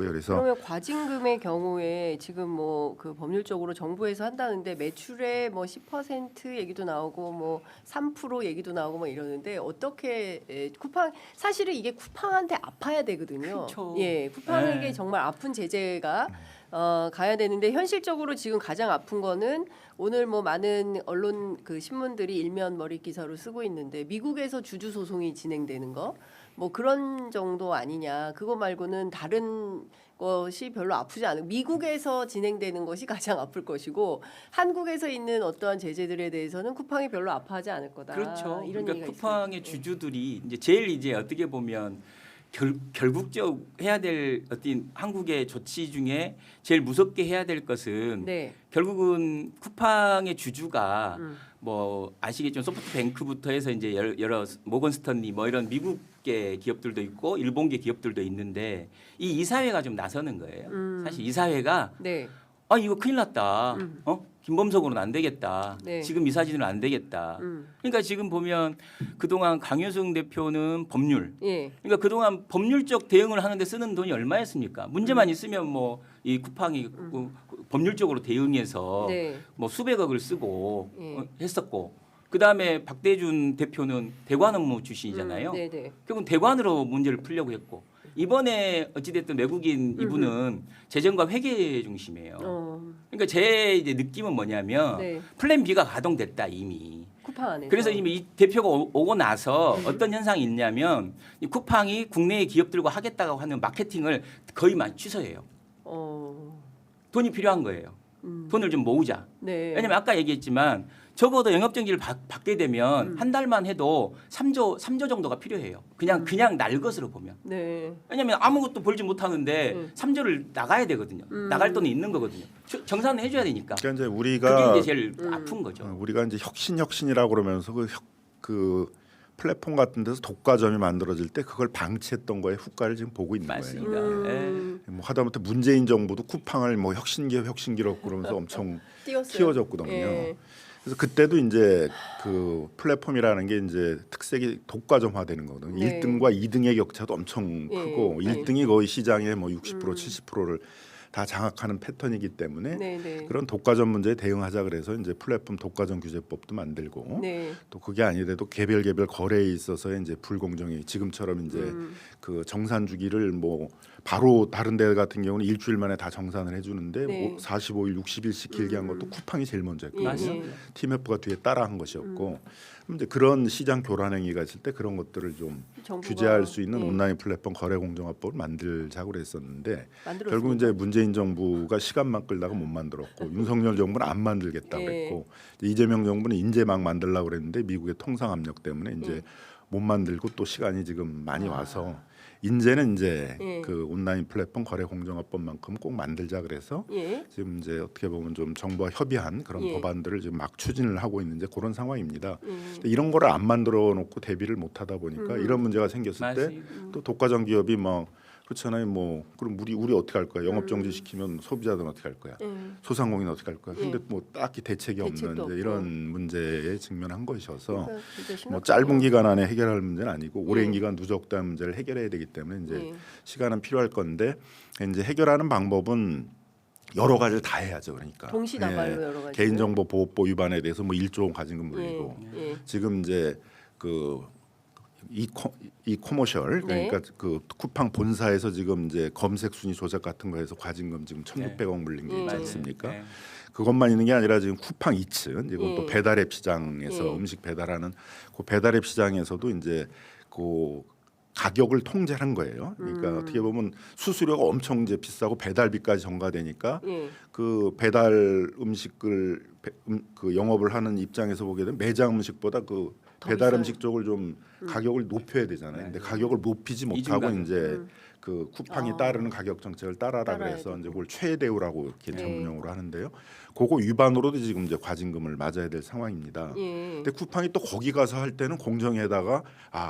그래서 그러면 과징금의 경우에 지금 뭐 그 법률적으로 정부에서 한다는데 매출의 뭐 10% 얘기도 나오고 뭐 3% 얘기도 나오고 뭐 이러는데 어떻게 쿠팡 사실은 이게 쿠팡한테 아파야 되거든요. 그쵸. 예, 쿠팡에게 네. 정말 아픈 제재가 가야 되는데 현실적으로 지금 가장 아픈 거는 오늘 뭐 많은 언론 그 신문들이 일면 머릿 기사로 쓰고 있는데 미국에서 주주 소송이 진행되는 거 뭐 그런 정도 아니냐. 그거 말고는 다른 것이 별로 아프지 않은 미국에서 진행되는 것이 가장 아플 것이고 한국에서 있는 어떠한 제재들에 대해서는 쿠팡이 별로 아파하지 않을 거다. 그렇죠. 이런 그러니까 얘기가 쿠팡의 있습니다. 주주들이 이제 제일 이제 어떻게 보면 결국적 해야 될 어떤 한국의 조치 중에 제일 무섭게 해야 될 것은 네. 결국은 쿠팡의 주주가 뭐 아시겠지만 소프트뱅크부터 해서 이제 여러 모건 스턴리 뭐 이런 미국계 기업들도 있고 일본계 기업들도 있는데 이 이사회가 좀 나서는 거예요. 사실 이사회가 네. 아 이거 큰일 났다. 김범석으로는 안 되겠다. 네. 지금 이 사진은 안 되겠다. 그러니까 지금 보면 그동안 강효승 대표는 법률. 예. 그러니까 그동안 법률적 대응을 하는데 쓰는 돈이 얼마였습니까? 문제만 있으면 뭐 이 쿠팡이 법률적으로 대응해서 네. 뭐 수백억을 쓰고 예. 했었고 그다음에 박대준 대표는 대관 업무 출신이잖아요. 네, 네. 결국은 대관으로 문제를 풀려고 했고 이번에 어찌됐든 외국인 이분은 재정과 회계 중심이에요. 그러니까 제 이제 느낌은 뭐냐면 네. 플랜 B가 가동됐다 이미. 쿠팡 안에서. 그래서 이미 이 대표가 오고 나서 어떤 현상이 있냐면 이 쿠팡이 국내의 기업들과 하겠다고 하는 마케팅을 거의 많이 취소해요. 돈이 필요한 거예요. 돈을 좀 모으자. 네. 왜냐면 아까 얘기했지만 적어도 영업정지를 받게 되면 한 달만 해도 3조 정도가 필요해요. 그냥 날 것으로 보면. 네. 왜냐면 아무것도 벌지 못하는데 3조를 나가야 되거든요. 나갈 돈이 있는 거거든요. 정산을 해줘야 되니까. 그러니까 이제 그게 우리가 이제 제일 아픈 거죠. 우리가 이제 혁신이라고 그러면서 그 플랫폼 같은 데서 독과점이 만들어질 때 그걸 방치했던 거에 후과를 지금 보고 있는 맞습니다. 거예요. 예. 뭐 하다못해 문재인 정부도 쿠팡을 뭐 혁신기업 그러면서 엄청 띄웠어요. 키워줬거든요. 예. 그래서 그때도 이제 그 플랫폼이라는 게 이제 특색이 독과점화되는 거거든요. 네. 1등과 2등의 격차도 엄청 예. 크고 네. 1등이 거의 시장의 뭐 60% 70%를 다 장악하는 패턴이기 때문에 네, 네. 그런 독과점 문제에 대응하자 그래서 이제 플랫폼 독과점 규제법도 만들고 네. 또 그게 아니래도 개별 거래에 있어서 이제 불공정이 지금처럼 이제 그 정산 주기를 뭐 바로 다른 데 같은 경우는 일주일 만에 다 정산을 해주는데 네. 45일, 60일씩 길게 한 것도 쿠팡이 제일 먼저 했거든요. 맞습니다. 티맵프가 뒤에 따라한 것이었고 그럼 이제 그런 시장 교란 행위가 있을 때 그런 것들을 좀 정부가, 규제할 수 있는 예. 온라인 플랫폼 거래 공정화법을 만들자고 그랬었는데 만들었습니다. 결국 이제 문재인 정부가 시간만 끌다가 못 만들었고 윤석열 정부는 안 만들겠다고 예. 그랬고 이재명 정부는 이제 막 만들려고 그랬는데 미국의 통상 압력 때문에 이제 못 만들고 또 시간이 지금 많이 와서 이제는 이제 예. 그 온라인 플랫폼 거래 공정화법만큼 꼭 만들자 그래서 예. 지금 이제 어떻게 보면 좀 정부와 협의한 그런 예. 법안들을 지금 막 추진을 하고 있는 이제 그런 상황입니다. 근데 이런 거를 안 만들어 놓고 대비를 못 하다 보니까 이런 문제가 생겼을 때 맞습니다. 또 독과점 기업이 막 그렇잖아요. 뭐 그럼 우리 어떻게 할 거야? 영업 정지 시키면 소비자들은 어떻게 할 거야? 소상공인은 어떻게 할 거야? 근데 뭐 딱히 대책이 없는 대책도 이제 없고. 이런 문제에 직면한 것이어서 그러니까 진짜 뭐 심각하네요. 짧은 기간 안에 해결할 문제는 아니고 오랜 예. 기간 누적된 문제를 해결해야 되기 때문에 이제 예. 시간은 필요할 건데 이제 해결하는 방법은 여러 가지를 다 해야죠. 그러니까 동시다발로 여러 가지. 개인정보보호법 위반에 대해서 뭐 1조 원 과징금 물리고 예. 지금 이제 그 이코머셜 그러니까 네. 그 쿠팡 본사에서 지금 이제 검색 순위 조작 같은 거에서 과징금 지금 1,600억 물린 게 있지 않습니까? 네. 그것만 있는 게 아니라 지금 쿠팡 이츠 이건 또 예. 배달앱 시장에서 예. 음식 배달하는 그 배달앱 시장에서도 이제 그 가격을 통제한 거예요. 그러니까 어떻게 보면 수수료가 엄청 이제 비싸고 배달비까지 전가되니까 예. 그 배달 음식을 그 영업을 하는 입장에서 보게 되면 매장 음식보다 그 더 배달 비싸요. 음식 쪽을 좀 가격을 높여야 되잖아요. 근데 가격을 높이지 못하고 가격. 이제 그 쿠팡이 따르는 가격 정책을 따라라 따라야 그래서 되고. 이제 그걸 최대우라고 이렇게 네. 전문용어로 하는데요. 그거 위반으로도 지금 이제 과징금을 맞아야 될 상황입니다. 예. 근데 쿠팡이 또 거기 가서 할 때는 공정에다가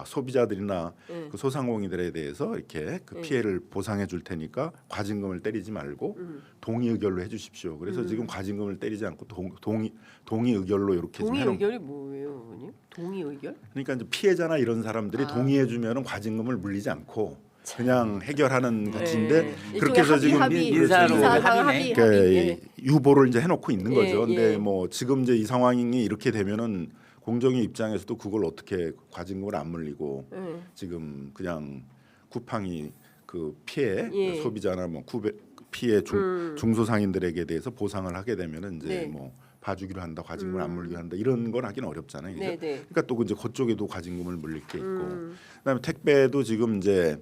소비자들이나 예. 그 소상공인들에 대해서 이렇게 그 피해를 보상해 줄 테니까 과징금을 때리지 말고 동의 의결로 해주십시오. 그래서 지금 과징금을 때리지 않고 동의 의결로 이렇게 좀 동의 해놓은 의결이 뭐예요, 어머님? 동의 의결? 그러니까 이제 피해자나 이런 사람들이 아. 동의해 주면은 과징금을 물리지 않고 그냥 해결하는 것인데 예. 그렇게 해서 지금 민사로 합의네. 예. 유보를 이제 해놓고 있는 예, 거죠. 근데 예. 뭐 지금 이제 이 상황이 이렇게 되면은 공정위 입장에서도 그걸 어떻게 과징금을 안 물리고 지금 그냥 쿠팡이 그 피해 예. 소비자나 뭐 피해 중소상인들에게 대해서 보상을 하게 되면은 이제 네. 뭐 봐주기로 한다, 과징금을 안 물기로 한다 이런 건 하긴 어렵잖아요. 그죠? 네, 네. 그러니까 또 이제 그쪽에도 과징금을 물릴 게 있고, 그다음에 택배도 지금 이제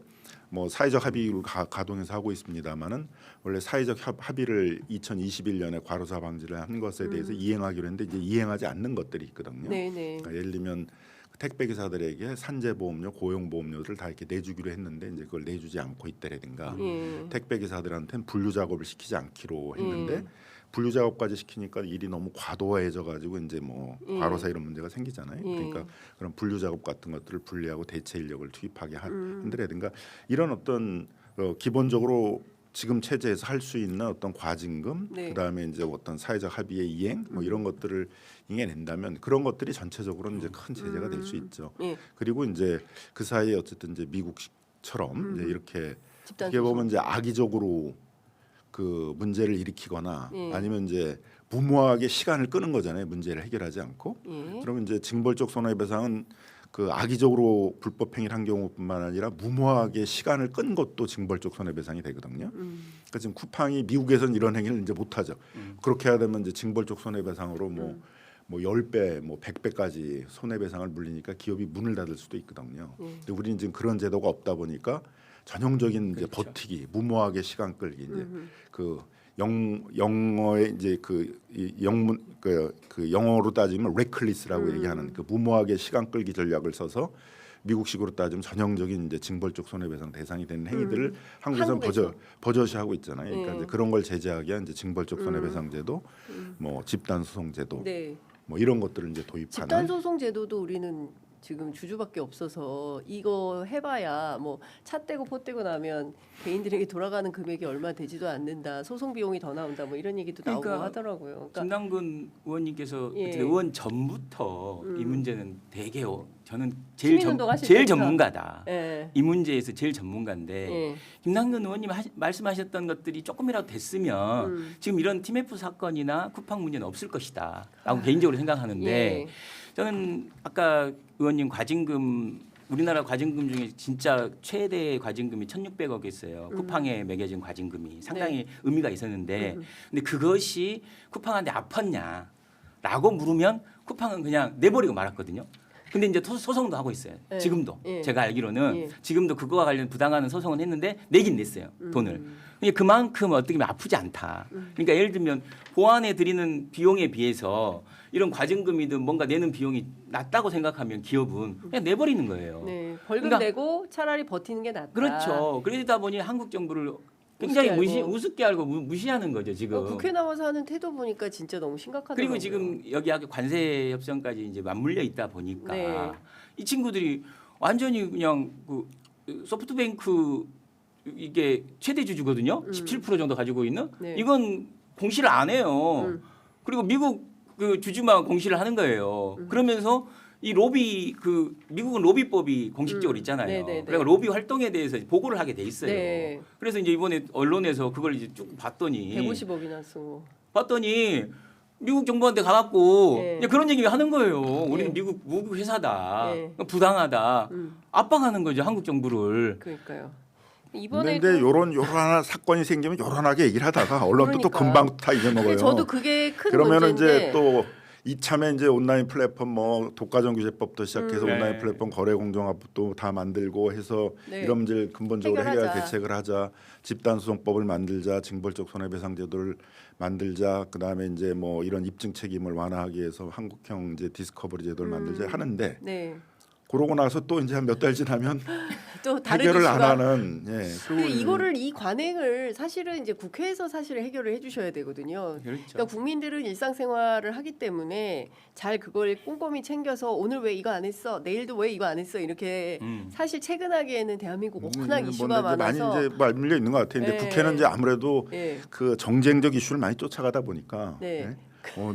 뭐 사회적 합의를 가동해서 하고 있습니다만은 원래 사회적 합의를 2021년에 과로사 방지를 한 것에 대해서 이행하기로 했는데 이제 이행하지 않는 것들이 있거든요. 네, 네. 그러니까 예를 들면 택배 기사들에게 산재보험료, 고용보험료를 다 이렇게 내주기로 했는데 이제 그걸 내주지 않고 있다라든가 택배 기사들한테는 분류 작업을 시키지 않기로 했는데 분류 작업까지 시키니까 일이 너무 과도해져 가지고 이제 뭐 과로사 이런 문제가 생기잖아요. 그러니까 그런 분류 작업 같은 것들을 분리하고 대체 인력을 투입하게 한다라든가 이런 어떤 기본적으로 지금 체제에서 할 수 있는 어떤 과징금, 네. 그다음에 이제 어떤 사회적 합의의 이행, 뭐 이런 것들을 이행해낸다면 그런 것들이 전체적으로 이제 큰 제재가 될 수 있죠. 예. 그리고 이제 그 사이에 어쨌든 이제 미국처럼 이제 이렇게 집단 어떻게 보면 소송. 이제 악의적으로 그 문제를 일으키거나 예. 아니면 이제 무모하게 시간을 끄는 거잖아요. 문제를 해결하지 않고. 예. 그러면 이제 징벌적 손해배상은 그 악의적으로 불법 행위를 한 경우뿐만 아니라 무모하게 시간을 끈 것도 징벌적 손해배상이 되거든요. 그러니까 지금 쿠팡이 미국에서는 이런 행위를 이제 못하죠. 그렇게 해야 되면 이제 징벌적 손해배상으로 뭐 10배, 뭐 100배까지 손해배상을 물리니까 기업이 문을 닫을 수도 있거든요. 근데 우리는 지금 그런 제도가 없다 보니까 전형적인 이제 그렇죠. 버티기, 무모하게 시간 끌기 이제 그 영어의 이제 이 영문 그 영어로 따지면 레클리스라고 얘기하는 그 무모하게 시간 끌기 전략을 써서 미국식으로 따지면 전형적인 이제 징벌적 손해배상 대상이 되는 행위들을 한국에서는 한국에서. 버젓이 하고 있잖아요. 그러니까 예. 이제 그런 걸 제재하기 위한 이제 징벌적 손해배상제도, 뭐 집단소송제도, 네. 뭐 이런 것들을 이제 도입하는. 집단 소송 제도도 우리는 지금 주주밖에 없어서 이거 해봐야 뭐 차 떼고 포 떼고 나면 개인들에게 돌아가는 금액이 얼마 되지도 않는다. 소송 비용이 더 나온다. 뭐 이런 얘기도 나오고 그러니까 하더라고요. 그러니까 김남근 의원님께서 예. 그때 의원 전부터 이 문제는 되게 저는 제일 시민운동 하실 제일 때부터. 전문가다. 예. 이 문제에서 제일 전문가인데 예. 김남근 의원님 말씀하셨던 것들이 조금이라도 됐으면 지금 이런 TMF 사건이나 쿠팡 문제는 없을 것이다라고 개인적으로 생각하는데 예. 저는 아까 의원님 과징금 우리나라 과징금 중에 진짜 최대 과징금이 1,600억이었어요. 쿠팡에 매겨진 과징금이 상당히 의미가 있었는데 근데 그것이 쿠팡한테 아팠냐라고 물으면 쿠팡은 그냥 내버리고 말았거든요. 근데 이제 소송도 하고 있어요. 예. 지금도 예. 제가 알기로는 예. 지금도 그거와 관련 부당하는 소송은 했는데 내긴 냈어요. 돈을. 근데 그만큼 어떻게 보면 아프지 않다. 그러니까 예를 들면 보안에 들이는 비용에 비해서 이런 과징금이든 뭔가 내는 비용이 낮다고 생각하면 기업은 그냥 내버리는 거예요. 네. 벌금 그러니까- 내고 차라리 버티는 게 낫다. 그렇죠. 그러다 보니 한국 정부를 굉장히 우습게 알고. 우습게 알고 무시하는 거죠 지금. 국회 나와서 하는 태도 보니까 진짜 너무 심각하더라고요. 그리고 지금 여기 아까 관세 협정까지 이제 맞물려 있다 보니까 네. 이 친구들이 완전히 그냥 그 소프트뱅크 이게 최대 주주거든요. 17% 정도 가지고 있는. 네. 이건 공시를 안 해요. 그리고 미국 그 주주만 공시를 하는 거예요. 그러면서 이 로비 그 미국은 로비법이 공식적으로 있잖아요. 네네네. 그러니까 로비 활동에 대해서 보고를 하게 돼 있어요. 네. 그래서 이제 이번에 언론에서 그걸 이제 쭉 봤더니 150억이나 쓰고. 봤더니 미국 정부한테 가갖고 예. 이제 그런 얘기 하는 거예요. 우리는 예. 미국 회사다, 예. 부당하다, 압박하는 거죠 한국 정부를. 그러니까요. 근데 이번에 요런 하나 사건이 생기면 요란하게 얘기를 하다가 언론도 또 그러니까. 금방 다 잊어먹어요. 저도 그게 큰 그러면은 문제인데. 이제 또 이참에 이제 온라인 플랫폼 뭐 독과점규제법도 시작해서 네. 온라인 플랫폼 거래 공정화법도 다 만들고 해서 네. 이런 문제를 근본적으로 해결 해결하자. 대책을 하자. 집단소송법을 만들자. 징벌적 손해배상 제도를 만들자. 그다음에 이제 뭐 이런 입증 책임을 완화하기 위해서 한국형 이제 디스커버리 제도를 만들자 하는데 네. 그러고 나서 또 이제 한 몇 달 지나면 또 다른 해결을 이슈가. 안 하는 근데 이거를 이 관행을 사실은 이제 국회에서 사실 해결을 해주셔야 되거든요. 그렇죠. 그러니까 국민들은 일상생활을 하기 때문에 잘 그걸 꼼꼼히 챙겨서 오늘 왜 이거 안 했어, 내일도 왜 이거 안 했어 이렇게 사실 최근하기에는 대한민국 워낙 이슈가 많아서 많이 이제 말밀려 있는 것 같아요. 근데 예. 국회는 이제 아무래도 예. 그 정쟁적 이슈를 많이 쫓아가다 보니까 네.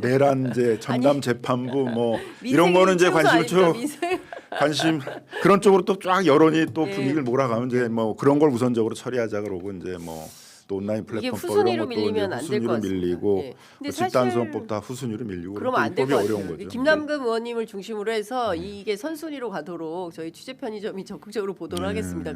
내란제, 전남 재판부 뭐 이런 민생 거는 이제 최우선 관심을 아닙니까? 쭉 민생. 관심 그런 쪽으로 또 쫙 여론이 또 예. 분위기를 몰아가면 이제 뭐 그런 걸 우선적으로 처리하자 그러고 이제 뭐 또 온라인 이게 플랫폼 후순위로 밀리면 안 될 것 후순위로 같습니다. 밀리고 예. 근데 뭐 사실 집단소송법 다 후순위로 밀리고 그러면 안 될 입법이 것 어려운 같아요. 거죠. 김남근 의원님을 중심으로 해서 이게 선순위로 가도록 저희 취재 편의점이 적극적으로 보도를 하겠습니다.